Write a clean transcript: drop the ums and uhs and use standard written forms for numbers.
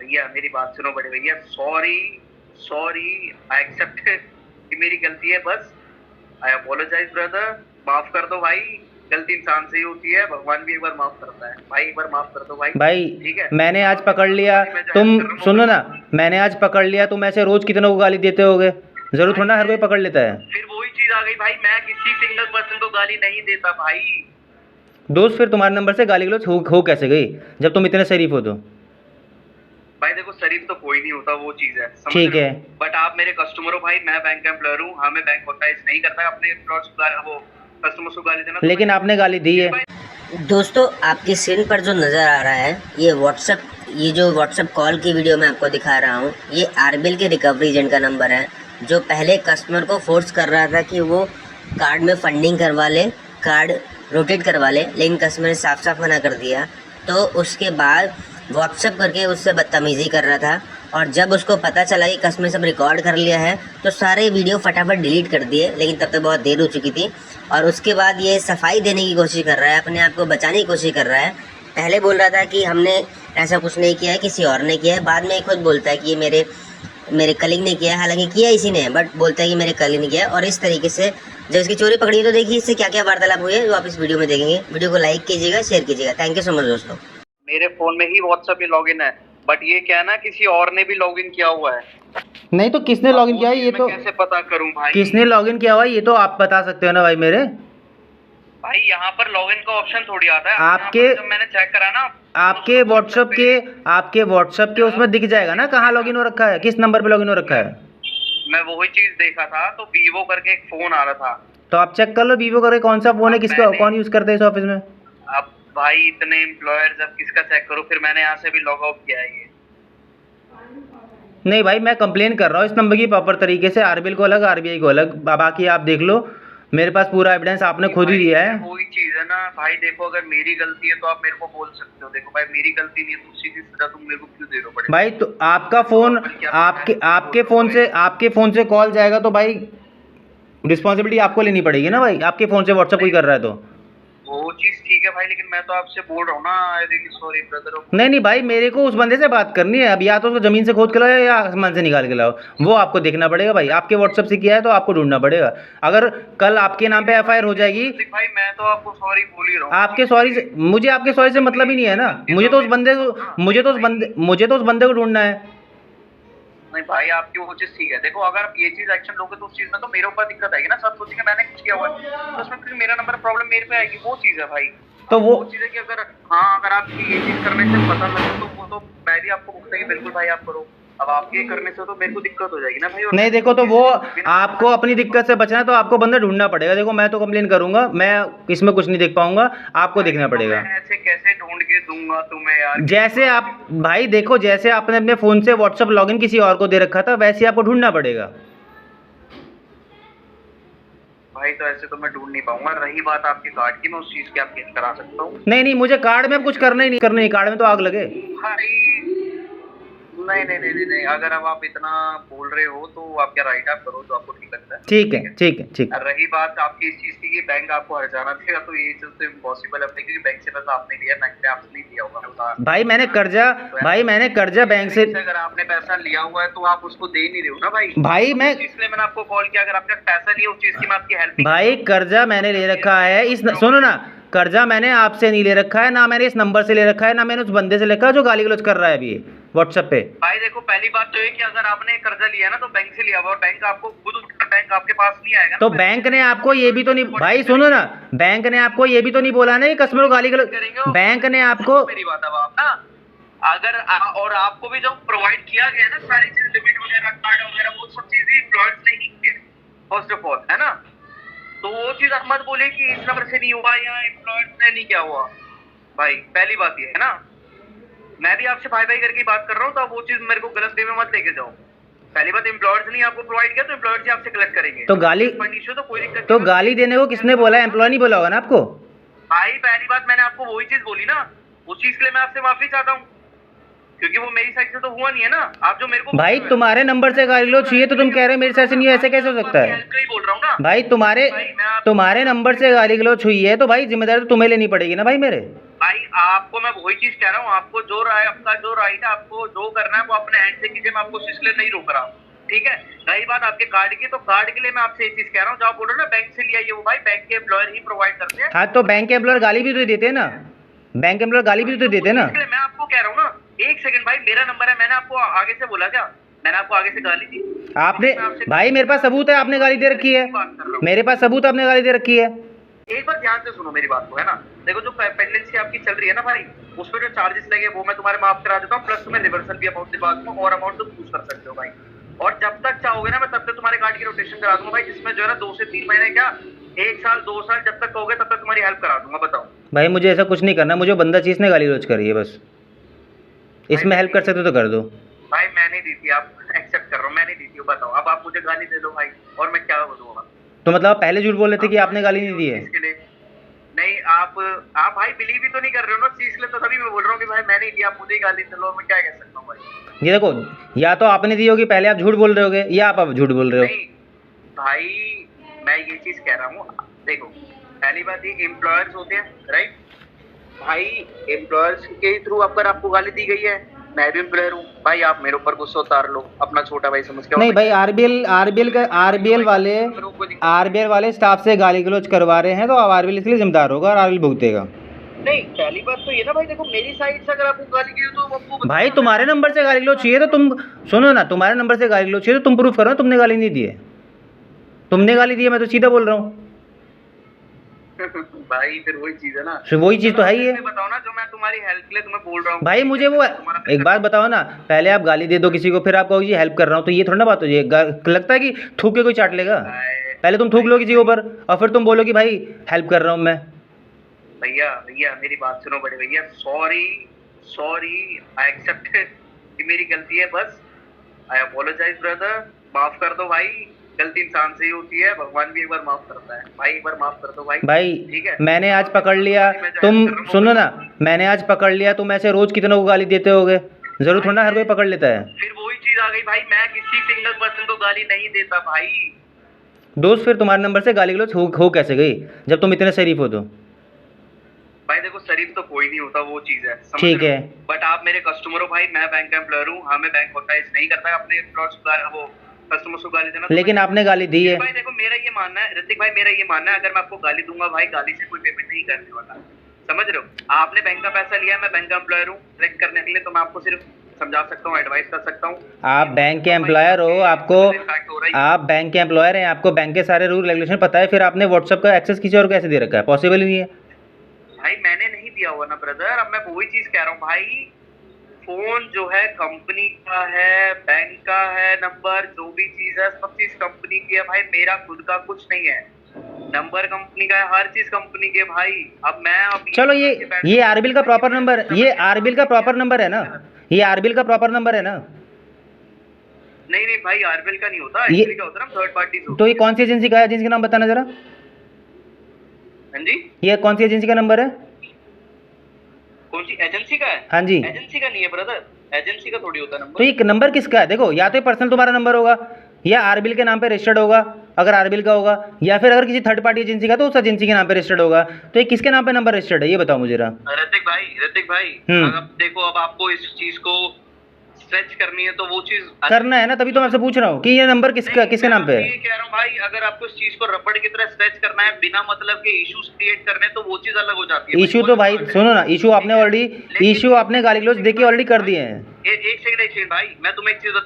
भैया मेरी बात सुनो बड़े भैया, सॉरी सॉरी, आई एक्सेप्ट कि मेरी गलती है, बस आई अपोलोजाइज ब्रदर, माफ कर दो भाई। गलती इंसान से ही होती है, भगवान भी एक बार माफ करता है भाई, एक बार माफ कर दो भाई। भाई ठीक है, मैंने आज पकड़ लिया, तुम सुनो ना, मैंने आज पकड़ लिया, तुम ऐसे रोज कितनों को गाली देते होगे, जरूर थोड़ा हर कोई पकड़ लेता है। फिर वही चीज आ गई भाई, मैं किसी सिंगल पर्सन को गाली नहीं देता भाई। दोस्त फिर तुम्हारे नंबर से गाली गलौज हो कैसे गई जब तुम इतने शरीफ हो तो? भाई देखो शरीफ तो कोई नहीं होता, वो चीज है, ठीक है, बट आप मेरे कस्टमर हो भाई, मैं बैंक का एम्प्लॉयर हूँ, हमें बैंक ऑथराइज नहीं करता है अपने वो कस्टमर्स को गाली देना। लेकिन आपने गाली दी है। दोस्तों आपकी स्क्रीन पर जो नज़र आ रहा है ये जो व्हाट्सएप कॉल की वीडियो मैं आपको दिखा रहा हूँ, ये आरबीएल के रिकवरी एजेंट का नंबर है, जो पहले कस्टमर को फोर्स कर रहा था कि वो कार्ड में फंडिंग करवा ले, कार्ड रोटेट करवा ले, लेकिन कस्टमर ने साफ साफ मना कर दिया। तो उसके बाद व्हाट्सएप करके उससे बदतमीज़ी कर रहा था, और जब उसको पता चला कि कस्टमर सब रिकॉर्ड कर लिया है तो सारे वीडियो फटाफट डिलीट कर दिए, लेकिन तब तक बहुत देर हो चुकी थी। और उसके बाद ये सफाई देने की कोशिश कर रहा है, अपने आप को बचाने की कोशिश कर रहा है। पहले बोल रहा था कि हमने ऐसा कुछ नहीं किया है, किसी और ने किया है, बाद में खुद बोलता है कि ये मेरे कलीग ने किया है, हालांकि किया इसी ने, बट बोलता है कि मेरे कलीग ने किया है। और इस तरीके से जब इसकी चोरी पकड़ी तो देखिए इससे क्या क्या वार्तालाप हुई है, जो आप इस वीडियो में देखेंगे। वीडियो को लाइक कीजिएगा, शेयर कीजिएगा। थैंक यू सो मच दोस्तों। मेरे फोन में ही व्हाट्सएप पे लॉगिन है, बट ये क्या है ना, किसी और ने भी लॉगिन किया हुआ है। नहीं तो किसने लॉगिन किया है ये तो कैसे पता करूं भाई? किसने लॉगिन किया हुआ है ये तो आप बता सकते हो ना भाई मेरे भाई। यहाँ पर लॉगिन का ऑप्शन थोड़ी आता है आपके, जब मैंने चेक करा ना आपके व्हाट्सएप के उसमें दिख जाएगा ना कहाँ लॉगिन हो रखा है, किस नंबर पे लॉगिन हो रखा है। मैं वही चीज देखा था, तो वीवो करके एक फोन आ रहा था, तो आप चेक कर लो वीवो करके कौन सा फोन है, किसका कौन यूज करते हैं इस ऑफिस में। अब भाई इतने एम्प्लॉयर्स, अब किसका चेक करूं? फिर मैंने यहाँ से भी लॉग आउट किया है ये। नहीं भाई मैं कंप्लेन कर रहा हूँ इस नंबर की प्रॉपर तरीके से, आरबीएल को अलग आरबीआई को अलग, बाकी आप देख लो, मेरे पास पूरा एविडेंस आपने खुद ही दिया है। वही चीज है ना भाई, देखो अगर मेरी गलती है तो आप मेरे को बोल सकते हो, देखो भाई मेरी गलती नहीं है तो सीधी सजा तुम मेरे को क्यों दे रहे हो? बड़े भाई तो आपका फोन आपके फोन से कॉल जाएगा तो भाई रिस्पॉन्सिबिलिटी आपको लेनी पड़ेगी ना भाई, आपके फोन से व्हाट्सएप कोई कर रहा है तो। वो चीज ठीक है भाई, लेकिन मैं तो आपसे बोल रहा हूँ ना, आई रियली सॉरी ब्रदर। नहीं भाई मेरे को उस बंदे से बात करनी है, अब या तो उसको जमीन से खोद के लाओ या आसमान से निकाल के लाओ, वो आपको देखना पड़ेगा भाई। आपके व्हाट्सएप से किया है तो आपको ढूंढना पड़ेगा, अगर कल आपके नाम पे एफआईआर हो जाएगी। भाई मैं तो आपको सॉरी बोल ही रहा हूँ, आपके सॉरी से मुझे आपके सॉरी से मतलब ही नहीं है ना, मुझे तो उस बंदे को ढूंढना है। नहीं भाई आपकी वो चीज ठीक है, देखो अगर आप ये चीज एक्शन लोगे तो उस चीज में तो मेरे ऊपर दिक्कत आएगी ना, सब सोचेंगे मैंने कुछ किया हुआ है, तो उसमें फिर मेरा नंबर प्रॉब्लम मेरे पे आएगी, वो चीज है भाई। तो वो चीज है कि अगर हाँ अगर आपकी ये चीज करने से पता लगे तो वो तो मैं भी आपको बोलता कि बिल्कुल भाई आप करो, अब आपके करने से तो मेरे को दिक्कत हो जाएगी ना भाई। नहीं देखो तो वो आपको अपनी दिक्कत से बचना है तो आपको बंदा ढूंढना पड़ेगा। देखो मैं तो कंप्लेन करूंगा, मैं इसमें कुछ नहीं देख पाऊंगा, आपको देखना पड़ेगा। ऐसे कैसे ढूंढ के दूंगा तुम्हें यार? जैसे आप भाई देखो, जैसे आपने अपने फोन से व्हाट्सएप लॉगिन किसी और को दे रखा था वैसे ही आपको ढूंढना पड़ेगा भाई। तो ऐसे तो मैं ढूंढ नहीं पाऊंगा। रही बात आपके कार्ड की, मैं उस चीज की आपकी हेल्प करा सकता हूँ। नहीं मुझे कार्ड में अब कुछ करना ही नहीं, कार्ड में तो आग लगे भाई नहीं, अगर अब आप इतना बोल रहे हो तो आप क्या राइट आप करो जो आपको ठीक लगता है। ठीक है। रही बात आपकी इस चीज की कि बैंक आपको हर्जाना देगा, तो ये चीज तो इम्पॉसिबल है क्योंकि बैंक से पैसा आपने लिया, बैंक ने आपसे नहीं लिया होगा। भाई मैंने कर्जा बैंक से, अगर आपने पैसा लिया हुआ है तो आप उसको दे नहीं रहे हो ना भाई। इसलिए मैंने आपको कॉल किया, अगर आपने पैसा लिया उस चीज की मैं आपकी हेल्प। भाई कर्जा मैंने ले रखा है, सुनो ना, कर्जा मैंने आपसे नहीं ले रखा है, ना मैंने इस नंबर से ले रखा है, ना मैंने उस बंदे से लिखा है जो गाली गलौज कर रहा है अभी व्हाट्सएप पे। भाई देखो पहली बात तो ये कि अगर आपने कर्जा लिया ना तो बैंक से लिया हुआ, और बैंक आपको खुद बैंक आपके पास नहीं आएगा तो बैंक ने आपको ये भी तो नहीं, भाई सुनो ना, बैंक ने आपको ये भी तो नहीं बोला ना कि कस्टमर को गाली गलौज, बैंक ने आपको, मेरी बात है आप ना, अगर और आपको भी जो प्रोवाइड किया गया ना सारी चीज, लिमिट वगैरह कार्ड वगैरह, वो सब चीजें एम्प्लॉयर्स ने ही की फर्स्ट ऑफ ऑल, है ना। तो वो चीज आप मत बोले कि इस नंबर से नहीं हुआ या एम्प्लॉयर्स ने नहीं किया हुआ। भाई पहली बात ये है ना, मैं भी आपसे भाई करके बात कर रहा हूँ, तो आप वो चीज मेरे को गलत वे में मत लेके जाओ। पहली बात एम्प्लॉयर्स ने आपको प्रोवाइड किया तो एम्प्लॉयर्स ही आपसे कलेक्ट करेंगे। तो गाली तो कोई दिक्कत, तो गाली देने को किसने बोला है? एम्प्लॉय नहीं बोला होगा ना आपको? भाई पहली बात मैंने आपको वही चीज बोली ना, उस चीज के लिए मैं आपसे माफी चाहता हूँ, क्योंकि वो मेरी साइड से तो हुआ नहीं है ना। आप जो मेरे को भाई तुम्हारे नंबर से गाली लो चाहिए तो तुम कह रहे हो मेरी साइड से नहीं, ऐसे कैसे हो सकता है? बोल रहा हूँ ना भाई तुम्हारे नंबर से गाली गलौज हुई है तो भाई जिम्मेदारी तो तुम्हें लेनी पड़ेगी ना भाई मेरे। भाई आपको मैं वही चीज कह रहा हूँ, आपको जो आपका जो राइट है, आपको जो करना है वो अपने हैंड से कीजिए, मैं आपको इसलिए नहीं रोक रहा हूँ, ठीक है। रही बात आपके कार्ड की, तो कार्ड के लिए मैं आपसे ये चीज कह रहा हूँ, जो आप बोल रहे हो ना बैंक से लिया, ये वो भाई बैंक के एम्प्लॉयर ही प्रोवाइड करते हैं। हाँ, तो बैंक के एम्प्लॉयर गाली भी तो देते हैं ना, बैंक के एम्प्लॉयर गाली भी तो देते हैं ना। इसलिए मैं आपको कह रहा हूँ ना, एक सेकंड भाई, मेरा नंबर है, मैंने आपको आगे से बोला क्या? मैंने आपको आगे से गाली दी? आपने, भाई मेरे पास सबूत है आपने गाली दे रखी है, मेरे पास सबूत है आपने गाली दे रखी है। एक बार ध्यान से सुनो मेरी बात को, है ना। देखो जो पेंडेंसी आपकी चल रही है ना भाई, उसमें जो चार्जेस लगे वो मैं तुम्हारे माफ करा देता हूँ, प्लस तुम्हें रिवर्सल भी अमाउंट दिलवा दूंगा, और अमाउंट तुम यूज कर सकते हो भाई। और जब तक चाहोगे ना, मैं तब तक तुम्हारे कार्ड की रोटेशन करा दूंगा भाई, जिसमें जो है ना 2 से 3 महीने, क्या 1 साल 2 साल, जब तक कहोगे तब तक तुम्हारी हेल्प करा दूंगा। बताओ भाई मुझे ऐसा कुछ नहीं करना, मुझे बंदा चीज ने गाली रोज करी है बस, इसमें हेल्प कर सकते हो तो कर दो। भाई मैंने दी थी, आप एक्सेप्ट कर रहे हो, मैंने दी थी, बताओ अब आप मुझे गाली दे दो भाई, और मैं क्या बोलूँगा? तो मतलब आप पहले झूठ बोल रहे थे कि आपने गाली नहीं दी है? इसके लिए नहीं, आप भाई बिलीव ही तो नहीं कर रहे हो ना चीज ले, तो तभी मैं बोल रहा हूँ कि भाई मैंने दिया, आप मुझे ही गाली दे लो, मैं क्या कह सकता हूँ भाई। ये देखो, या तो आपने दी होगी, पहले आप झूठ बोल रहे होगे, या आप अब झूठ बोल रहे हो। नहीं भाई, मैं ये चीज कह रहा हूँ, देखो पहली बात ये एम्प्लॉयर्स होते हैं, राइट भाई, एम्प्लॉयर्स के थ्रू अगर आपको गाली दी गई है, मैं भी एम्प्लॉयर हूँ भाई, आप मेरे ऊपर गुस्सा उतार लो, अपना छोटा भाई समझ के। नहीं भाई, आरबीएल वाले स्टाफ से गाली गलौज करवा रहे हैं, तो अब आरबीएल इसके लिए जिम्मेदार होगा और आरबीएल भुगतेगा। नहीं पहली बात तो ये ना भाई, देखो मेरी साइड से अगर आपको गाली दी हो तो आपको भाई तुम्हारे नंबर से गाली गलौज चाहिए तो तुम सुनो ना, तुम्हारे नंबर से गाली गलौज चाहिए तो तुम प्रूफ करो, तुमने गाली नहीं दी है, तुमने गाली दी है, मैं तो सीधा बोल रहा हूँ। भाई फिर वही चीज है ना, फिर वही चीज तो है ही है। बताओ ना, जो मैं तुम्हारी हेल्प के लिए तुम्हें बोल रहा हूँ भाई मुझे वो एक बात बताओ ना, पहले आप गाली दे दो किसी को, फिर आप कहो जी हेल्प कर रहा हूँ, तो ये थोड़ा ना बात हो जाए। लगता है कि थूक के कोई चाट लेगा? पहले तुम थूक लो किसी के ऊपर और फिर तुम बोलो कि भाई हेल्प कर रहा हूँ मैं। भैया भैया मेरी बात सुनो बड़े भैया, सॉरी आई एक्सेप्ट कि मेरी गलती है, बस आई अपोलोजाइज ब्रदर, माफ कर दो भाई, गलती इंसान से ही होती है, भगवान भी एक बार माफ करता है भाई, एक बार माफ कर दो भाई। ठीक है, मैंने आज पकड़ लिया, तुम सुनो ना, मैंने आज पकड़ लिया, तुम ऐसे रोज कितनों को गाली देते होगे, जरूर थोड़ा ना हर कोई पकड़ लेता है। फिर वही चीज आ गई भाई, मैं किसी सिंगल पर्सन को गाली नहीं देता भाई। दोस्त फिर तुम्हारे नंबर से गाली गलौज हो कैसे गई जब तुम इतने शरीफ हो? तो भाई देखो शरीफ तो कोई नहीं होता, वो चीज है, ठीक है, बट आप मेरे कस्टमर हो भाई, मैं बैंक का एम्प्लॉयर हूँ, हमें बैंक होता है नहीं करता है अपने वो कस्टमर को गाली देना। लेकिन आपने गाली दी है भाई देखो मेरा ये मानना है ऋतिक भाई, मेरा ये मानना है, अगर मैं आपको गाली दूंगा भाई, गाली से कोई पेमेंट नहीं करने वाला, समझ रहे हो? आपने बैंक का पैसा लिया है, मैं बैंक का एम्प्लॉयर हूँ, कलेक्ट करने के लिए, तो मैं आपको सिर्फ समझा सकता हूँ, एडवाइस कर सकता हूँ। आप बैंक के एम्प्लॉयर हो, आप बैंक के एम्प्लॉयर हैं, आपको बैंक के सारे रूल रेगुलेशन पता है, फिर आपने व्हाट्सएप का एक्सेस किसी और कैसे दे रखा है? पॉसिबल ही नहीं है भाई, मैंने नहीं दिया हुआ ना ब्रदर। अब मैं वही चीज कह रहा हूँ भाई, फोन जो है कंपनी का है, बैंक का है, नंबर जो भी चीज है सब चीज कंपनी की है भाई, मेरा खुद का कुछ नहीं है, नंबर कंपनी का है, हर चीज कंपनी की है भाई। अब मैं चलो ये आरबीएल का प्रॉपर नंबर, ये आरबीएल का प्रॉपर नंबर है ना, ये आरबीएल का प्रॉपर नंबर है ना? नहीं भाई, आरबीएल का नहीं होता, एक्चुअली क्या होता है ना, थर्ड पार्टी। तो ये कौन सी एजेंसी का है? एजेंसी का नाम बताना जरा। हाँ जी, ये कौन सी एजेंसी का नंबर है? कौन सी एजेंसी का है? हाँ जी, एजेंसी का नहीं है ब्रदर, एजेंसी का थोड़ी होता नंबर। तो ये नंबर किसका है? देखो, या तो पर्सनल तुम्हारा नंबर होगा, या आरबीएल के नाम पे रजिस्टर्ड होगा अगर आरबीएल का होगा, या फिर अगर किसी थर्ड पार्टी एजेंसी का तो उस एजेंसी के नाम पे रजिस्टर्ड होगा। तो ये किसके नाम पे नंबर रजिस्टर्ड है, ये बताओ मुझे जरा। ऋतिक भाई अब देखो, अब आपको इस चीज को स्ट्रेच करनी है तो वो चीज करना है ना, तभी तो मैं आपसे पूछ रहा हूँ कि ये नंबर किसके नाम पे है। ये कह रहा हूँ भाई, अगर आपको इस चीज को रबड़ की तरह स्ट्रेच करना है, बिना मतलब के इश्यूज क्रिएट करने, तो वो चीज अलग हो जाती है। इशू तो भाई सुनो ना, इशू आपने गाली गलौज देके ऑलरेडी कर दिए हैं। एक सेकंड भाई, मैं तुम्हें एक चीज